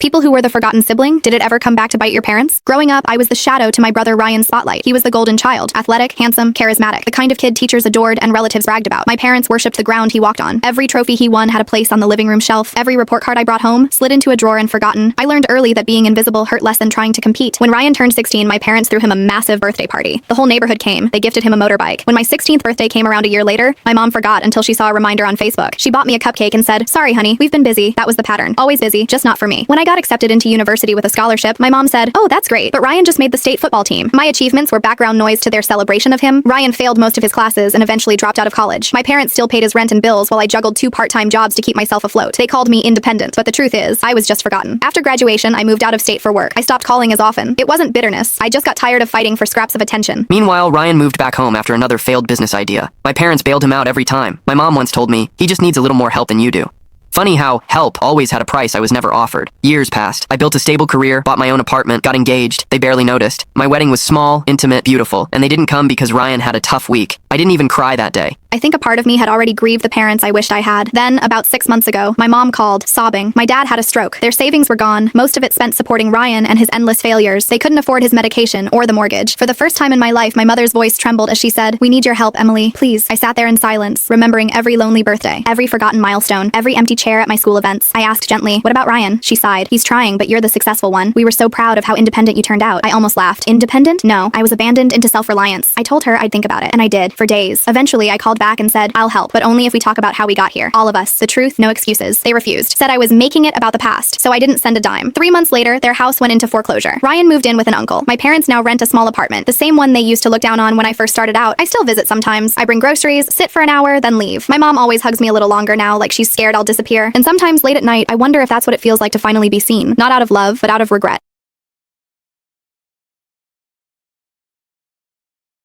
People who were the forgotten sibling? Did it ever come back to bite your parents? Growing up, I was the shadow to my brother Ryan's spotlight. He was the golden child. Athletic, handsome, charismatic. The kind of kid teachers adored and relatives bragged about. My parents worshipped the ground he walked on. Every trophy he won had a place on the living room shelf. Every report card I brought home slid into a drawer and forgotten. I learned early that being invisible hurt less than trying to compete. When Ryan turned 16, my parents threw him a massive birthday party. The whole neighborhood came. They gifted him a motorbike. When my 16th birthday came around a year later, my mom forgot until she saw a reminder on Facebook. She bought me a cupcake and said, "Sorry, honey, we've been busy." That was the pattern. Always busy, just not for me. When I got accepted into university with a scholarship, my mom said, "Oh, that's great, but Ryan just made the state football team." My achievements were background noise to their celebration of him. Ryan failed most of his classes and eventually dropped out of college. My parents still paid his rent and bills while I juggled 2 part-time jobs to keep myself afloat. They called me independent, but the truth is, I was just forgotten. After graduation, I moved out of state for work. I stopped calling as often. It wasn't bitterness. I just got tired of fighting for scraps of attention. Meanwhile, Ryan moved back home after another failed business idea. My parents bailed him out every time. My mom once told me, "He just needs a little more help than you do." Funny how help always had a price I was never offered. Years passed. I built a stable career, bought my own apartment, got engaged. They barely noticed. My wedding was small, intimate, beautiful, and they didn't come because Ryan had a tough week. I didn't even cry that day. I think a part of me had already grieved the parents I wished I had. Then, about 6 months ago, my mom called, sobbing. My dad had a stroke. Their savings were gone, most of it spent supporting Ryan and his endless failures. They couldn't afford his medication or the mortgage. For the first time in my life, my mother's voice trembled as she said, "We need your help, Emily. Please." I sat there in silence, remembering every lonely birthday, every forgotten milestone, every empty chair at my school events. I asked gently, "What about Ryan?" She sighed. "He's trying, but you're the successful one. We were so proud of how independent you turned out." I almost laughed. Independent? No, I was abandoned into self-reliance. I told her I'd think about it, and I did, for days. Eventually, I called back and said, "I'll help, but only if we talk about how we got here. All of us. The truth, no excuses." They refused. Said I was making it about the past, so I didn't send a dime. 3 months later, their house went into foreclosure. Ryan moved in with an uncle. My parents now rent a small apartment, the same one they used to look down on when I first started out. I still visit sometimes. I bring groceries, sit for an hour, then leave. My mom always hugs me a little longer now, like she's scared I'll disappear. And sometimes late at night, I wonder if that's what it feels like to finally be seen. Not out of love, but out of regret.